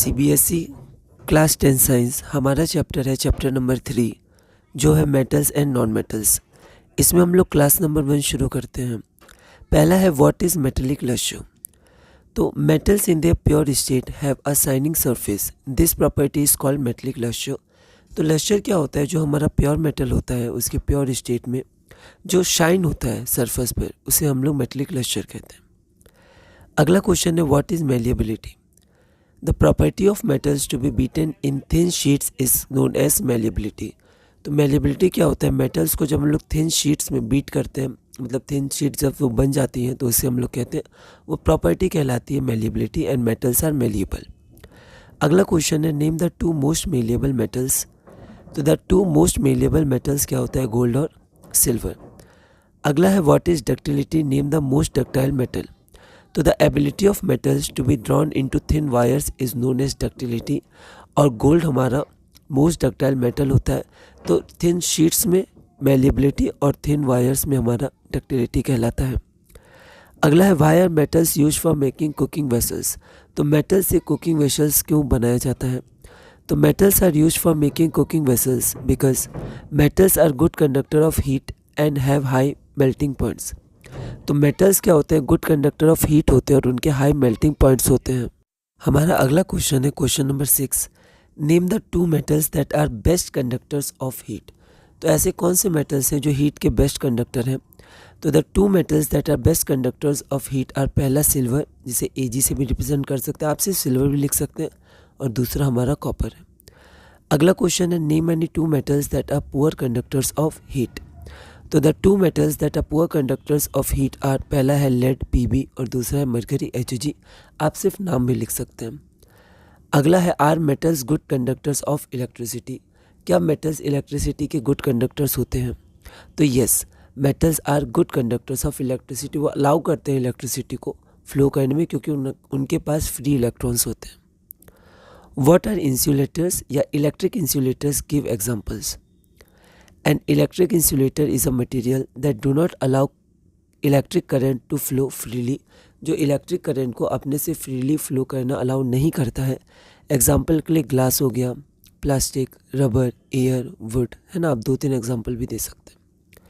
CBSE class 10 science हमारा chapter है chapter number 3 जो है मेटल्स एंड नॉन मेटल्स। इसमें हम लोग क्लास नंबर 1 शुरू करते हैं। पहला है व्हाट इज़ मेटेलिक लश्यो। तो metals in their pure state have a shining surface, this property is called metallic lustre. तो लश्यर क्या होता है? जो हमारा प्योर मेटल होता है उसके प्योर स्टेट में जो शाइन होता है सरफेस पर, उसे हम लोग मेटेलिक लश्यर कहते हैं। अगला क्वेश्चन है what is malleability. The property of metals to be beaten in thin sheets is known as malleability। तो malleability क्या होता है? मेटल्स को जब हम लोग थिन शीट्स में बीट करते हैं, मतलब थिन शीट जब वो बन जाती हैं तो उसे हम लोग कहते हैं, वो प्रॉपर्टी कहलाती है malleability and metals are malleable। अगला क्वेश्चन है name the two most malleable metals. तो the two most malleable metals क्या होता है? गोल्ड और सिल्वर। अगला है what is ductility, name the most ductile metal. तो the ability of metals to be drawn into thin wires is known as ductility. और gold हमारा मोस्ट डक्टाइल मेटल होता है, तो थिन शीट्स में मेलिएबिलिटी और थिन वायर्स में हमारा डक्टिलिटी कहलाता है। अगला है why are metals use for making cooking vessels. तो मेटल से कुकिंग वेसल्स क्यों बनाया जाता है? तो metals are use for making cooking vessels because metals are good conductor of heat and have high melting points. तो मेटल्स क्या होते हैं? गुड कंडक्टर ऑफ हीट होते हैं और उनके हाई मेल्टिंग पॉइंट्स होते हैं। हमारा अगला क्वेश्चन है question number 6, name the two metals that are best conductors of heat. तो ऐसे कौन से मेटल्स हैं जो हीट के बेस्ट कंडक्टर हैं? तो the two metals that are best conductors of heat are, पहला सिल्वर, जिसे एजी से भी रिप्रेजेंट कर सकते हैं, आप सिर्फ सिल्वर भी लिख सकते हैं, और दूसरा हमारा कॉपर है। अगला क्वेश्चन है name any two metals that are poor conductors of heat. तो the two metals that are poor conductors of heat are, पहला है लेड पीबी और दूसरा है मरकरी एचजी, आप सिर्फ नाम भी लिख सकते हैं। अगला है are metals good conductors of electricity. क्या मेटल्स इलेक्ट्रिसिटी के गुड कंडक्टर्स होते हैं? तो yes, metals are good conductors of electricity. वो अलाउ करते हैं इलेक्ट्रिसिटी को फ्लो करने में क्योंकि उनके पास फ्री इलेक्ट्रॉन्स होते हैं। व्हाट आर इंसुलेटर्स या electric insulators, give examples. An electric insulator is a material that do not allow electric current to flow freely। जो इलेक्ट्रिक करंट को अपने से फ्रीली फ्लो करना अलाउ नहीं करता है। एग्जाम्पल के लिए ग्लास हो गया, प्लास्टिक, रबर, एयर, वुड, है ना। आप 2-3 एग्जाम्पल भी दे सकते हैं।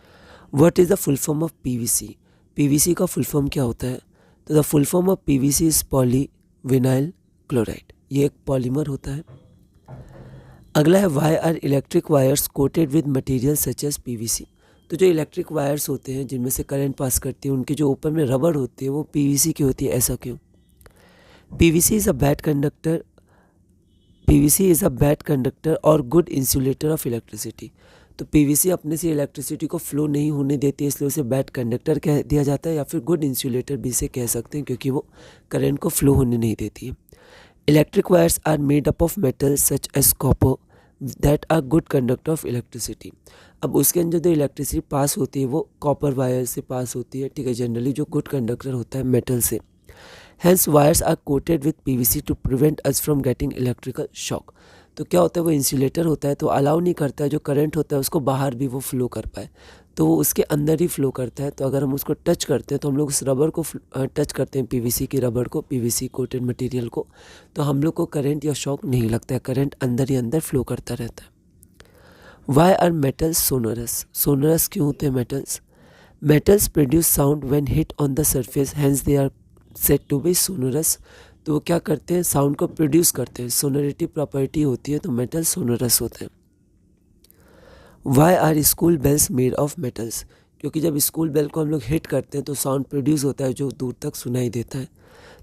What is the full form of PVC. PVC का फुल फॉर्म क्या होता है? तो the full form of PVC is poly vinyl chloride. ये एक पॉलीमर होता है। अगला है why are electric wires coated with material such as PVC. तो जो इलेक्ट्रिक वायर्स होते हैं जिनमें से करंट पास करती है, उनके जो ऊपर में रबर होती है वो पीवीसी की होती है, ऐसा क्यों? PVC is a bad conductor, PVC is a bad conductor और गुड इंसुलेटर ऑफ इलेक्ट्रिसिटी। तो पीवीसी अपने से इलेक्ट्रिसिटी को फ्लो नहीं होने देती है, इसलिए उसे बैड कंडक्टर कह दिया जाता है, या फिर गुड इंसुलेटर भी इसे कह सकते हैं क्योंकि वो करंट को फ्लो होने नहीं देती है। Electric wires are made up of metal such as copper that are good conductor of electricity. अब उसके अंदर जो इलेक्ट्रिसिटी पास होती है वो कॉपर वायर से पास होती है, ठीक है, जनरली जो गुड कंडक्टर होता है मेटल से। Hence wires are coated with PVC to prevent us from getting electrical shock. तो क्या होता है? वो इंसुलेटर होता है तो अलाउ नहीं करता है जो करंट होता है उसको बाहर भी वो फ्लो कर पाए, तो वो उसके अंदर ही फ्लो करता है। तो अगर हम उसको टच करते हैं तो हम लोग उस रबर को टच करते हैं, पीवीसी की रबर को, पीवीसी कोटेड मटेरियल को, तो हम लोग को करंट या शॉक नहीं लगता है, करंट अंदर ही अंदर फ्लो करता रहता है। Why are metals sonorous. Sonorous क्यों होते हैं metals? Metals produce sound when hit on the surface, hence they are said to be sonorous. तो वो क्या करते हैं? साउंड को प्रोड्यूस करते हैं, सोनरिटी प्रॉपर्टी होती है, तो मेटल सोनरस होते हैं। Why are school bells made of metals. क्योंकि जब स्कूल बेल को हम लोग हिट करते हैं तो साउंड प्रोड्यूस होता है जो दूर तक सुनाई देता है।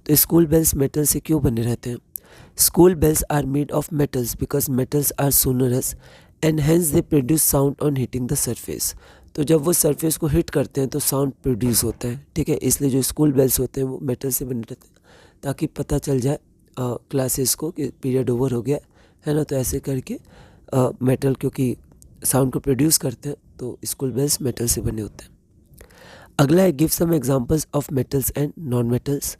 तो स्कूल बेल्स मेटल से क्यों बने रहते हैं? School bells are made of metals because metals are sonorous and hence they produce sound on hitting the surface. तो जब वो सरफेस को हिट करते हैं तो साउंड प्रोड्यूस होता है, ठीक है, इसलिए जो स्कूल बेल्स होते हैं वो मेटल से बने रहते हैं ताकि पता चल जाए क्लासेस को कि पीरियड ओवर हो गया है ना। तो ऐसे करके मेटल क्योंकि साउंड को प्रोड्यूस करते हैं तो स्कूल बेल्स मेटल से बने होते हैं। अगला है give some examples of metals and non metals.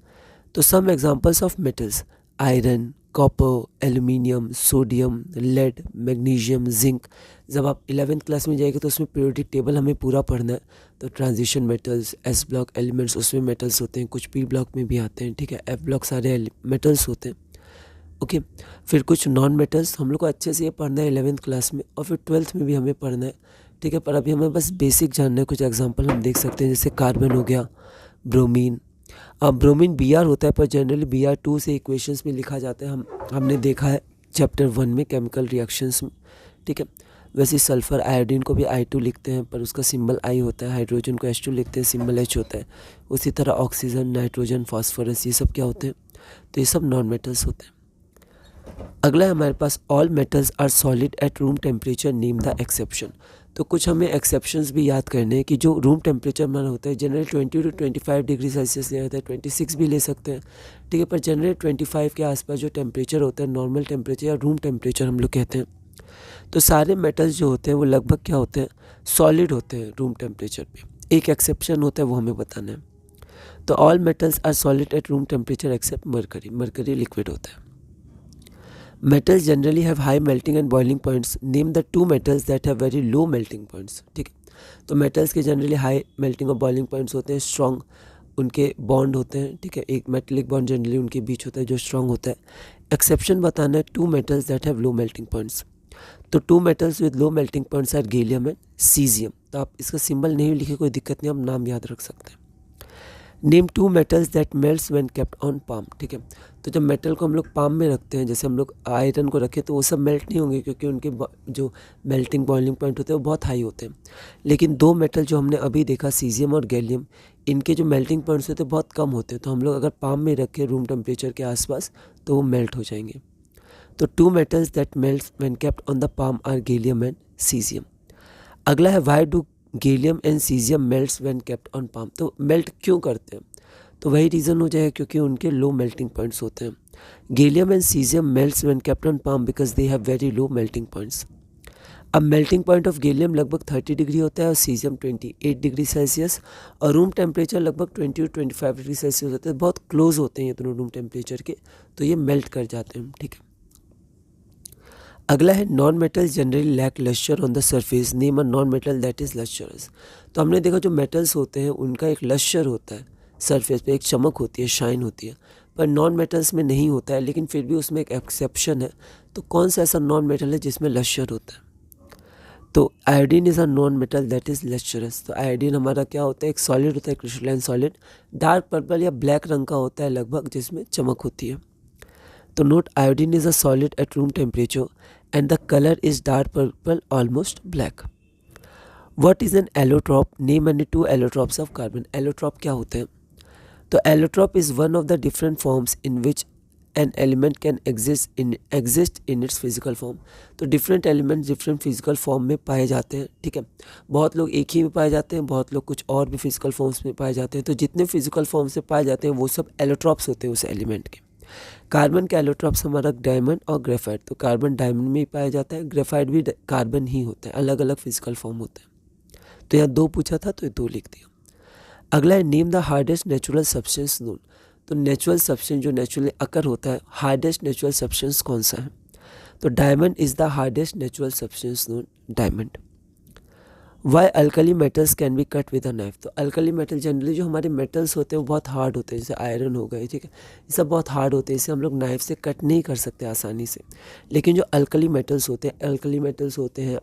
तो some examples of metals, iron, copper, aluminium, sodium, lead, magnesium, zinc. जब आप 11th क्लास में जाएंगे तो उसमें पीरियोडिक टेबल हमें पूरा पढ़ना है, तो transition metals, S block elements उसमें मेटल्स होते हैं, कुछ पी ब्लॉक में भी आते हैं, ठीक है, एफ ब्लॉक सारे मेटल्स होते हैं। ओके। फिर कुछ नॉन मेटल्स हम लोग को अच्छे से ये पढ़ना है 11th क्लास में, और फिर 12th में भी हमें पढ़ना है, ठीक है। पर अभी हमें बस बेसिक जानना है। कुछ एग्जांपल हम देख सकते हैं, जैसे कार्बन हो गया, ब्रोमीन। अब ब्रोमीन Br होता है, पर जनरली Br2 से इक्वेशंस में लिखा जाता है। हमने देखा है चैप्टर 1 में केमिकल रिएक्शंस में, ठीक है। वैसे सल्फ़र आयोडीन को भी I2 लिखते हैं, पर उसका सिंबल I होता है। हाइड्रोजन को H2 लिखते हैं, सिंबल H होता है। उसी तरह ऑक्सीजन, नाइट्रोजन, फास्फोरस, ये सब क्या होते हैं? तो ये सब नॉन मेटल्स होते हैं। अगला है हमारे पास all metals are solid at room temperature, name the exception. तो कुछ हमें एक्सेप्शंस भी याद करने हैं कि जो रूम टेम्परेचर हमारा होता है जनरली 20 to 25 डिग्री सेल्सियस ले जाता है, 26 भी ले सकते हैं, ठीक है। पर जनरली 25 के आसपास जो टेम्परेचर होता है, नॉर्मल टेम्परेचर या रूम टेम्परेचर हम लोग कहते हैं। तो सारे मेटल्स जो होते हैं वो लगभग क्या होते हैं? सॉलिड होते हैं रूम टेम्परेचर पे। एक एक्सेप्शन होता है, वो हमें बताना है। तो all metals are solid at room temperature except mercury. Mercury liquid होता है। Metals generally have high melting and boiling points. Name the two metals that have very low melting points. ठीक है, तो मेटल्स के जनरली हाई मेल्टिंग और boiling points होते हैं, strong उनके बॉन्ड होते हैं, ठीक है। एक मेटेलिक बॉन्ड जनरली उनके बीच होता है जो स्ट्रॉन्ग होता है। एक्सेप्शन बताना है, two metals that have low melting points. तो two metals with low melting points are gallium and caesium. तो आप इसका सिंबल नहीं लिखे, कोई दिक्कत नहीं, आप नाम याद रख सकते हैं। Name two metals that melts when kept on palm. ठीक है, तो जब मेटल को हम लोग पाम में रखते हैं, जैसे हम लोग आयरन को रखें, तो वो सब मेल्ट नहीं होंगे क्योंकि उनके जो मेल्टिंग बॉइलिंग पॉइंट होते हैं वो बहुत हाई होते हैं। लेकिन दो मेटल जो हमने अभी देखा, सीजियम और गैलियम, इनके जो मेल्टिंग पॉइंट्स होते हैं बहुत कम होते हैं। तो हम लोग अगर पाम में रखें रूम टेम्परेचर के आसपास, तो वो मेल्ट हो जाएंगे। तो two metals that melts when kept on the palm are gallium and caesium. अगला है why do gallium and caesium melts when kept on palm. तो मेल्ट क्यों करते हैं? तो वही रीज़न हो जाएगा क्योंकि उनके लो मेल्टिंग पॉइंट्स होते हैं। Gallium and caesium melts when kept on palm because they have very low melting points. अब मेल्टिंग पॉइंट ऑफ गैलियम लगभग 30 डिग्री होता है और सीजियम 28 डिग्री सेल्सियस, और रूम टेम्परेचर लगभग 20 to 25 डिग्री सेल्सियस होते हैं। बहुत क्लोज होते हैं ये दोनों रूम टेम्परेचर के, तो ये मेल्ट कर जाते हैं। ठीक है, अगला है non metal generally lack lustre on the surface, name a non metal that is lustrous. तो हमने देखा जो मेटल्स होते हैं उनका एक लश्चर होता है, सरफेस पे एक चमक होती है, शाइन होती है, पर नॉन मेटल्स में नहीं होता है। लेकिन फिर भी उसमें एक एक्सेप्शन है। तो कौन सा ऐसा नॉन मेटल है जिसमें लश्चर होता है? तो iodine is a non metal that is lustrous. तो आयोडीन हमारा क्या होता है? एक सॉलिड होता है, क्रिस्टलाइन सॉलिड, डार्क पर्पल या ब्लैक रंग का होता है लगभग, जिसमें चमक होती है। तो note, iodine is a solid at room temperature and the colour is dark purple almost black. What is an allotrope? Name any two allotropes of carbon. Allotrope क्या होते हैं? तो allotrope is one of the different forms in which an element can exist in its physical form. तो different element different physical form में पाए जाते हैं। ठीक है, बहुत लोग एक ही में पाए जाते हैं, बहुत लोग कुछ और भी फिजिकल फॉर्म्स में पाए जाते हैं। तो जितने फिजिकल फॉर्म से पाए जाते हैं वो सब एलोट्रॉप्स होते हैं उस एलिमेंट के। कार्बन के एलोट्रॉप्स हमारा डायमंड और ग्रेफाइट। तो कार्बन डायमंड में ही पाया जाता है, ग्रेफाइट भी कार्बन ही होता है, अलग अलग फिजिकल फॉर्म होते हैं। तो यहाँ दो पूछा था तो ये दो लिख दिया। अगला है name the hardest natural substance known. तो नेचुरल सब्सटेंस जो नेचुरली अकर होता है, हार्डेस्ट नेचुरल सब्सटेंस कौन सा है? तो diamond is the hardest natural substance known, diamond. Y alkali metals can be cut with a knife. तो अल्कली मेटल जनरली जो हमारे मेटल्स होते हैं वो बहुत हार्ड होते हैं, जैसे आयरन हो गए, ठीक है, ये सब बहुत हार्ड होते हैं, इसे हम लोग नाइफ से कट नहीं कर सकते आसानी से। लेकिन जो अल्कली मेटल्स होते हैं,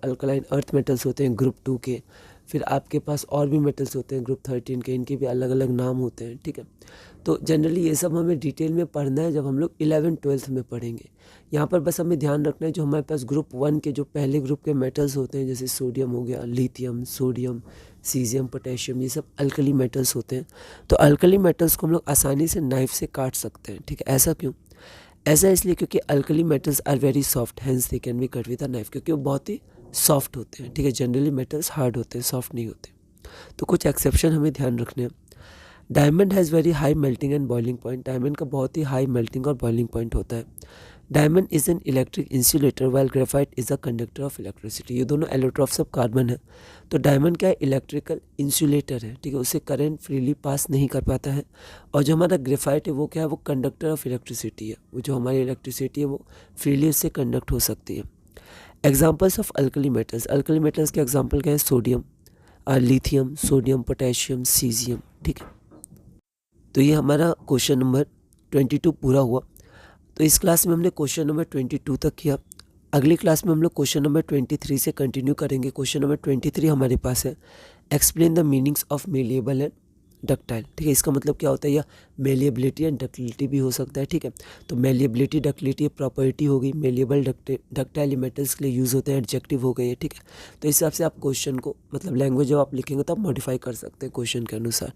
अल्कलाइन अर्थ मेटल्स होते हैं ग्रुप 2 के, फिर आपके पास और भी मेटल्स होते हैं ग्रुप 13 के, इनके भी अलग अलग नाम होते हैं। ठीक है, तो जनरली ये सब हमें डिटेल में पढ़ना है जब हम लोग 11th-12th में पढ़ेंगे। यहाँ पर बस हमें ध्यान रखना है जो हमारे पास ग्रुप 1 के जो पहले ग्रुप के मेटल्स होते हैं, जैसे सोडियम हो गया, लिथियम, सोडियम, सीजियम, पोटेशियम, ये सब अल्कली मेटल्स होते हैं। तो अल्कली मेटल्स को हम लोग आसानी से नाइफ से काट सकते हैं। ठीक है, ऐसा क्यों? ऐसा इसलिए क्योंकि alkali metals are very soft, hence they can be cut with a knife, क्योंकि वो बहुत ही सॉफ्ट होते हैं। ठीक है, जनरली मेटल्स हार्ड होते हैं, सॉफ्ट नहीं होते। तो कुछ एक्सेप्शन हमें ध्यान रखने हैं। Diamond has very high melting and boiling point. Diamond का बहुत ही हाई मेल्टिंग और बॉइलिंग पॉइंट होता है। Diamond is an electric insulator while graphite is a conductor of electricity. ये दोनों एलोट्रॉप्स ऑफ कार्बन है। तो डायमंड क्या है? इलेक्ट्रिकल इंसुलेटर है, ठीक है, उससे करंट फ्रीली पास नहीं कर पाता है। और जो हमारा ग्रेफाइट है वो क्या है? वो कंडक्टर ऑफ इलेक्ट्रिसिटी है, वो जो हमारी इलेक्ट्रिसिटी है वो फ्रीली उससे कंडक्ट हो सकती है। Examples of alkali metals. Alkali metals के एग्जाम्पल क्या है? Sodium, lithium, sodium, potassium, caesium. ठीक है, तो ये हमारा क्वेश्चन नंबर 22 पूरा हुआ। तो इस क्लास में हमने क्वेश्चन नंबर 22 तक किया। अगली क्लास में हम लोग क्वेश्चन नंबर 23 से कंटिन्यू करेंगे। क्वेश्चन नंबर 23 हमारे पास है, explain the meanings of malleable and ductile. ठीक है, इसका मतलब क्या होता है, या मेलिएबिलिटी एंड डक्टिलिटी भी हो सकता है। ठीक है, तो मेलिएबिलिटी डक्टिलिटी प्रॉपर्टी हो गई, मेलिएबल डक्टाइल मेटल्स के लिए यूज़ होते हैं, एडजेक्टिव हो गए। ठीक है, तो इस हिसाब से आप क्वेश्चन को मतलब लैंग्वेज जब आप लिखेंगे तो आप मॉडिफाई कर सकते हैं क्वेश्चन के अनुसार।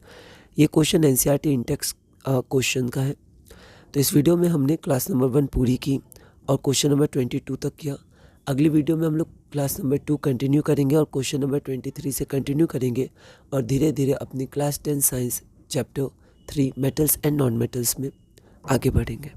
ये क्वेश्चन एनसीईआरटी इंटेक्स क्वेश्चन का है। तो इस वीडियो में हमने क्लास नंबर 1 पूरी की और क्वेश्चन नंबर 22 तक किया। अगली वीडियो में हम लोग क्लास नंबर 2 कंटिन्यू करेंगे और क्वेश्चन नंबर 23 से कंटिन्यू करेंगे और धीरे धीरे अपनी class 10 science chapter 3 metals and non metals में आगे बढ़ेंगे।